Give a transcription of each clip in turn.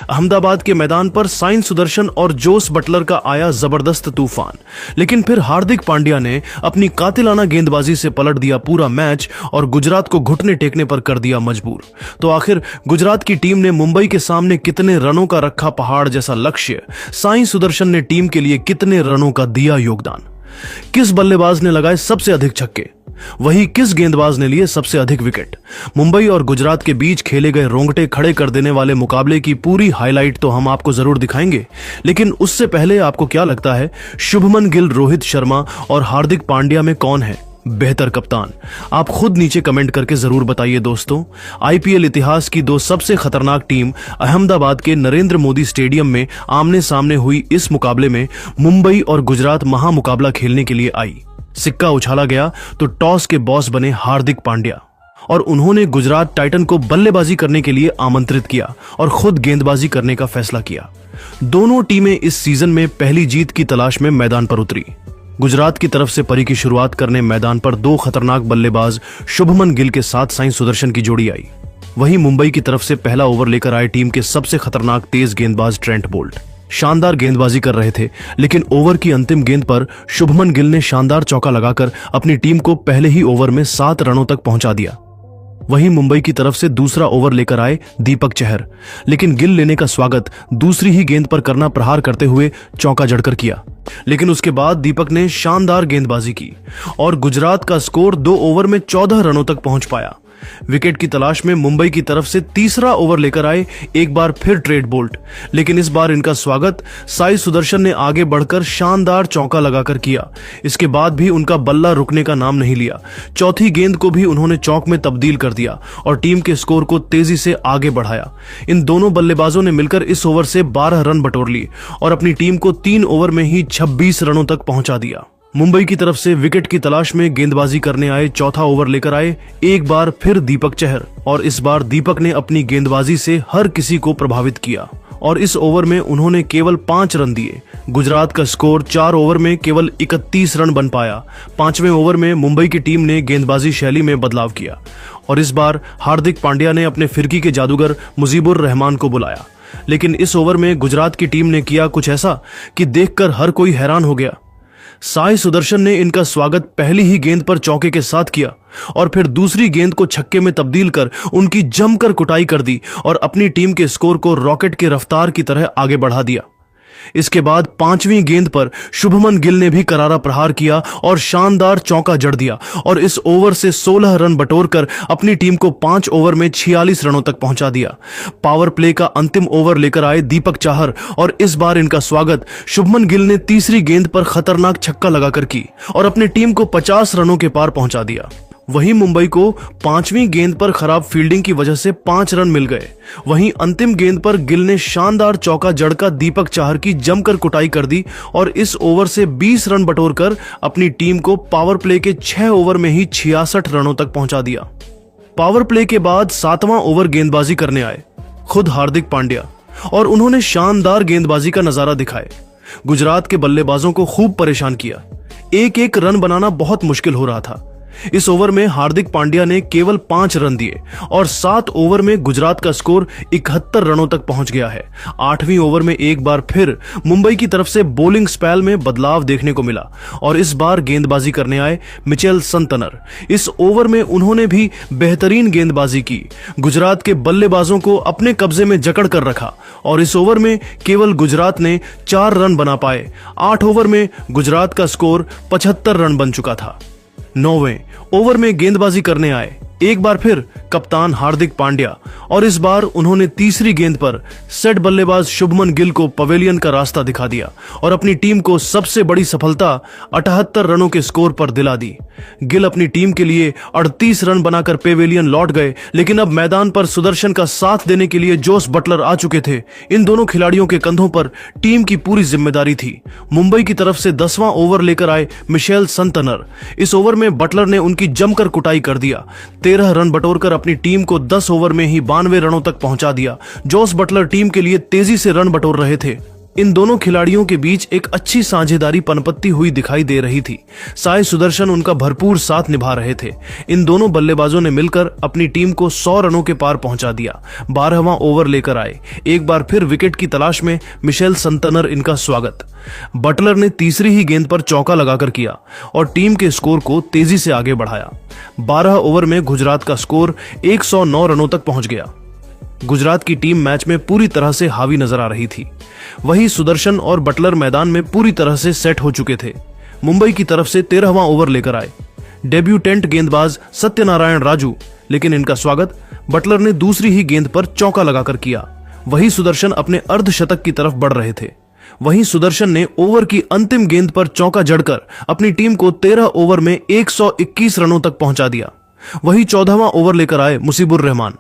अहमदाबाद के मैदान पर साई सुदर्शन और जोस बटलर का आया जबरदस्त तूफान, लेकिन फिर हार्दिक पांड्या ने अपनी कातिलाना गेंदबाजी से पलट दिया पूरा मैच और गुजरात को घुटने टेकने पर कर दिया मजबूर। तो आखिर गुजरात की टीम ने मुंबई के सामने कितने रनों का रखा पहाड़ जैसा लक्ष्य, साई सुदर्शन ने टीम के लिए कितने रनों का दिया योगदान, किस बल्लेबाज ने लगाए सबसे अधिक छक्के, वही किस गेंदबाज ने लिए सबसे अधिक विकेट। मुंबई और गुजरात के बीच खेले गए रोंगटे खड़े कर देने वाले मुकाबले की पूरी हाईलाइट तो हम आपको जरूर दिखाएंगे, लेकिन उससे पहले आपको क्या लगता है, शुभमन गिल, रोहित शर्मा और हार्दिक पांड्या में कौन है बेहतर कप्तान? आप खुद नीचे कमेंट करके जरूर बताइए दोस्तों। आईपीएल इतिहास की दो सबसे खतरनाक टीम अहमदाबाद के नरेंद्र मोदी स्टेडियम में आमने सामने हुई इस मुकाबले में मुंबई और गुजरात महामुकाबला खेलने के लिए आई। सिक्का उछाला गया तो टॉस के बॉस बने हार्दिक पांड्या और उन्होंने गुजरात टाइटन को बल्लेबाजी करने के लिए आमंत्रित किया और खुद गेंदबाजी करने का फैसला किया। दोनों टीमें इस सीजन में पहली जीत की तलाश में मैदान पर उतरी। गुजरात की तरफ से पारी की शुरुआत करने मैदान पर दो खतरनाक बल्लेबाज शुभमन गिल के साथ साई सुदर्शन की जोड़ी आई। वहीं मुंबई की तरफ से पहला ओवर लेकर आए टीम के सबसे खतरनाक तेज गेंदबाज ट्रेंट बोल्ट शानदार गेंदबाजी कर रहे थे, लेकिन ओवर की अंतिम गेंद पर शुभमन गिल ने शानदार चौका लगाकर अपनी टीम को पहले ही ओवर में 7 रनों तक पहुंचा दिया। वहीं मुंबई की तरफ से दूसरा ओवर लेकर आए दीपक चहर, लेकिन गिल लेने का स्वागत दूसरी ही गेंद पर करना प्रहार करते हुए चौका जड़कर किया। लेकिन उसके बाद दीपक ने शानदार गेंदबाजी की और गुजरात का स्कोर 2 ओवर में 14 रनों तक पहुंच पाया। विकेट की तलाश में मुंबई की तरफ से तीसरा ओवर लेकर आए एक बार फिर ट्रेंट बोल्ट, लेकिन इस बार इनका स्वागत साई सुदर्शन ने आगे बढ़कर शानदार चौका लगाकर किया। इसके बाद भी उनका बल्ला रुकने का नाम नहीं लिया। चौथी गेंद को भी उन्होंने चौक में तब्दील कर दिया और टीम के स्कोर को तेजी से आगे बढ़ाया। इन दोनों बल्लेबाजों ने मिलकर इस ओवर से 12 रन बटोर लिए और अपनी टीम को 3 ओवर में ही 26 रनों तक पहुंचा दिया। मुंबई की तरफ से विकेट की तलाश में गेंदबाजी करने आए चौथा ओवर लेकर आए एक बार फिर दीपक चहर और इस बार दीपक ने अपनी गेंदबाजी से हर किसी को प्रभावित किया और इस ओवर में उन्होंने केवल 5 रन दिए। गुजरात का स्कोर 4 ओवर में केवल 31 रन बन पाया। 5वें ओवर में मुंबई की टीम ने गेंदबाजी शैली में बदलाव किया और इस बार हार्दिक पांड्या ने अपने फिरकी के जादूगर मुजीबुर रहमान को बुलाया, लेकिन इस ओवर में गुजरात की टीम ने किया कुछ ऐसा कि देखकर हर कोई हैरान हो गया। साई सुदर्शन ने इनका स्वागत पहली ही गेंद पर चौके के साथ किया और फिर दूसरी गेंद को छक्के में तब्दील कर उनकी जमकर कुटाई कर दी और अपनी टीम के स्कोर को रॉकेट के रफ्तार की तरह आगे बढ़ा दिया। इसके बाद 5वीं गेंद पर शुभमन गिल ने भी करारा प्रहार किया और शानदार चौका जड़ दिया और इस ओवर से 16 रन बटोरकर अपनी टीम को 5 ओवर में 46 रनों तक पहुंचा दिया। पावर प्ले का अंतिम ओवर लेकर आए दीपक चहर और इस बार इनका स्वागत शुभमन गिल ने तीसरी गेंद पर खतरनाक छक्का लगाकर की और अपनी टीम को 50 रनों के पार पहुंचा दिया। वहीं मुंबई को 5वीं गेंद पर खराब फील्डिंग की वजह से 5 रन मिल गए। वहीं अंतिम गेंद पर गिल ने शानदार चौका जड़का दीपक चहर की जमकर कुटाई कर दी और इस ओवर से 20 रन बटोरकर अपनी टीम को पावर प्ले के 6 ओवर में ही 66 रनों तक पहुंचा दिया। पावर प्ले के बाद 7वां ओवर गेंदबाजी करने आए खुद हार्दिक पांड्या और उन्होंने शानदार गेंदबाजी का नजारा दिखाए। गुजरात के बल्लेबाजों को खूब परेशान किया। एक रन बनाना बहुत मुश्किल हो रहा था। इस ओवर में हार्दिक पांड्या ने केवल 5 रन दिए और 7 ओवर में गुजरात का स्कोर 71 रनों तक पहुंच गया है। 8वीं ओवर में एक बार फिर मुंबई की तरफ से बॉलिंग स्पेल में बदलाव देखने को मिला और इस बार गेंदबाजी करने आए मिचेल संतनर। इस ओवर में उन्होंने भी बेहतरीन गेंदबाजी की, गुजरात के बल्लेबाजों को अपने कब्जे में जकड़ कर रखा और इस ओवर में केवल गुजरात ने 4 रन बना पाए। 8 ओवर में गुजरात का स्कोर 75 रन बन चुका था। 9वें ओवर में गेंदबाजी करने आए एक बार फिर कप्तान हार्दिक पांड्या और इस बार उन्होंने तीसरी गेंद पर सेट बल्लेबाज शुभमन गिल को पवेलियन का रास्ता दिखा दिया और अपनी टीम को सबसे बड़ी सफलता 78 रनों के स्कोर पर दिला दी। गिल अपनी टीम के लिए 38 रन बनाकर पवेलियन लौट गए, लेकिन अब मैदान पर सुदर्शन का साथ देने के लिए जोस बटलर आ चुके थे। इन दोनों खिलाड़ियों के कंधों पर टीम की पूरी जिम्मेदारी थी। मुंबई की तरफ से 10वां ओवर लेकर आए मिचेल संतनर। इस ओवर में बटलर ने उनकी जमकर कुटाई कर दिया। 13 रन बटोरकर अपनी टीम को 10 ओवर में ही 92 रनों तक पहुंचा दिया। जोस बटलर टीम के लिए तेजी से रन बटोर रहे थे इन दोनों खिलाड़ियों के बीच एक अच्छी साझेदारी पनपत्ती हुई दिखाई दे रही थी। साई सुदर्शन उनका भरपूर साथ निभा रहे थे। इन दोनों बल्लेबाजों ने मिलकर अपनी टीम को 100 रनों के पार पहुंचा दिया। 12वां ओवर लेकर आए। एक बार फिर विकेट की तलाश में मिशेल संतनर इनका स्वागत। बटलर ने तीसरी ही गेंद पर चौका लगाकर किया और टीम के स्कोर को तेजी से आगे बढ़ाया। 12 ओवर में गुजरात का स्कोर 109 रनों तक पहुंच गया। गुजरात की टीम मैच में पूरी तरह से हावी नजर आ रही थी। वहीं सुदर्शन और बटलर मैदान में पूरी तरह से सेट हो चुके थे। मुंबई की तरफ से 13वां ओवर लेकर आए। डेब्यूटेंट गेंदबाज सत्यनारायण राजू, लेकिन इनका स्वागत बटलर ने दूसरी ही गेंद पर चौका लगाकर किया। वहीं सुदर्शन अपने अर्धशतक की तरफ बढ़ रहे थे। वहीं सुदर्शन ने ओवर की अंतिम गेंद पर चौका जड़कर अपनी टीम को 13 ओवर में 121 रनों तक पहुंचा दिया। वहीं 14वां ओवर लेकर आए मुसीबुर रहमान।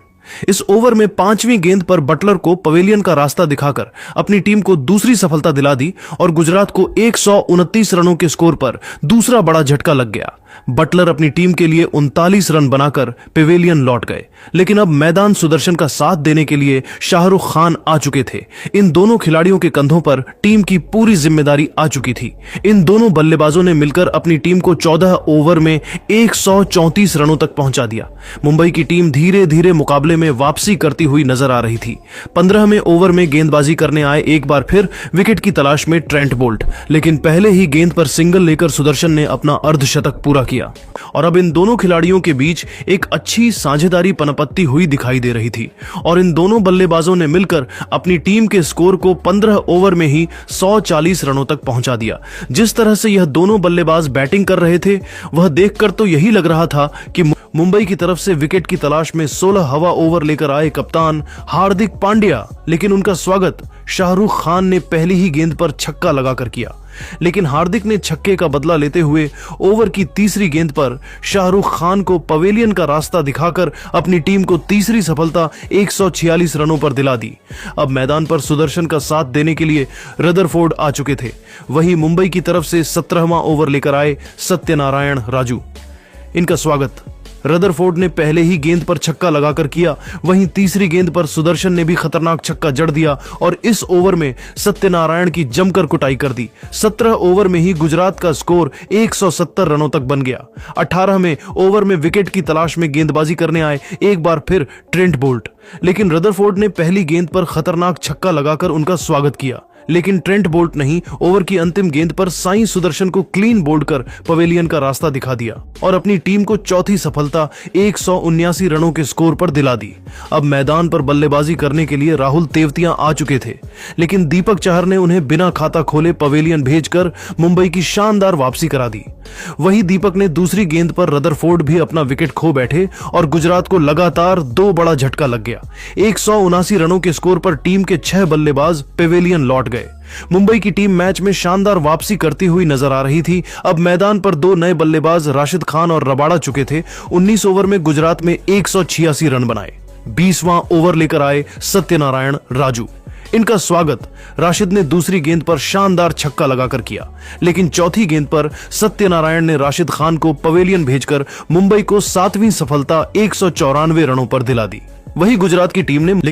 इस ओवर में 5वीं गेंद पर बटलर को पवेलियन का रास्ता दिखाकर अपनी टीम को दूसरी सफलता दिला दी और गुजरात को 129 रनों के स्कोर पर दूसरा बड़ा झटका लग गया। बटलर अपनी टीम के लिए 39 रन बनाकर पवेलियन लौट गए, लेकिन अब मैदान सुदर्शन का साथ देने के लिए शाहरुख खान आ चुके थे। इन दोनों खिलाड़ियों के कंधों पर टीम की पूरी जिम्मेदारी आ चुकी थी। इन दोनों बल्लेबाजों ने मिलकर अपनी टीम को 14 ओवर में 134 रनों तक पहुंचा दिया। मुंबई की टीम धीरे धीरे मुकाबले में वापसी करती हुई नजर आ रही थी। 15वें ओवर में गेंदबाजी करने आए एक बार फिर विकेट की तलाश में ट्रेंट बोल्ट, लेकिन पहले ही गेंद पर सिंगल लेकर सुदर्शन ने अपना अर्धशतक पूरा किया और अब इन दोनों खिलाड़ियों के बीच एक अच्छी साझेदारी पनपत्ती हुई दिखाई दे रही थी और इन दोनों बल्लेबाजों ने मिलकर अपनी टीम के स्कोर को 15 ओवर में ही 140 रनों तक पहुंचा दिया। जिस तरह से यह दोनों बल्लेबाज बैटिंग कर रहे थे, वह देखकर तो यही लग रहा था कि मुंबई की तरफ से विकेट की तलाश में 16वां ओवर लेकर आए कप्तान हार्दिक पांड्या, लेकिन उनका स्वागत शाहरुख खान ने पहली ही गेंद पर छक्का लगाकर किया। लेकिन हार्दिक ने छक्के का बदला लेते हुए ओवर की तीसरी गेंद पर शाहरुख खान को पवेलियन का रास्ता दिखाकर अपनी टीम को तीसरी सफलता 146 रनों पर दिला दी। अब मैदान पर सुदर्शन का साथ देने के लिए रदरफोर्ड आ चुके थे। वहीं मुंबई की तरफ से 17वां ओवर लेकर आए सत्यनारायण राजू। इनका स्वागत रदरफोर्ड ने पहले ही गेंद पर छक्का लगाकर किया। वहीं तीसरी गेंद पर सुदर्शन ने भी खतरनाक छक्का जड़ दिया और इस ओवर में सत्यनारायण की जमकर कुटाई कर दी। 17 ओवर में ही गुजरात का स्कोर 170 रनों तक बन गया। 18वें ओवर में विकेट की तलाश में गेंदबाजी करने आए एक बार फिर ट्रेंट बोल्ट, लेकिन रदरफोर्ड ने पहली गेंद पर खतरनाक छक्का लगाकर उनका स्वागत किया। लेकिन ट्रेंट बोल्ट नहीं, ओवर की अंतिम गेंद पर साई सुदर्शन को क्लीन बोल्ड कर पवेलियन का रास्ता दिखा दिया और अपनी टीम को चौथी सफलता 179 रनों के स्कोर पर दिला दी। अब मैदान पर बल्लेबाजी करने के लिए राहुल तेवतिया आ चुके थे, लेकिन दीपक चाहर ने उन्हें बिना खाता खोले पवेलियन भेजकर मुंबई की शानदार वापसी करा दी। वहीं दीपक ने दूसरी गेंद पर रदरफोर्ड भी अपना विकेट खो बैठे और गुजरात को लगातार 2 बड़ा झटका लग गया। 179 रनों के स्कोर पर टीम के 6 बल्लेबाज पवेलियन लौट गए। मुंबई की टीम मैच में शानदार वापसी करती हुई नजर आ रही थी। अब मैदान पर 2 नए बल्लेबाज राशिद खान और रबाड़ा चुके थे। 19 ओवर में गुजरात में 186 रन बनाए। 20वां ओवर लेकर आए सत्यनारायण राजू। इनका स्वागत राशिद ने दूसरी गेंद पर शानदार छक्का लगाकर किया, लेकिन चौथी गेंद पर सत्यनारायण ने राशिद खान को पवेलियन भेजकर मुंबई को 7वीं सफलता 194 रनों पर दिला दी। वही गुजरात की टीम ने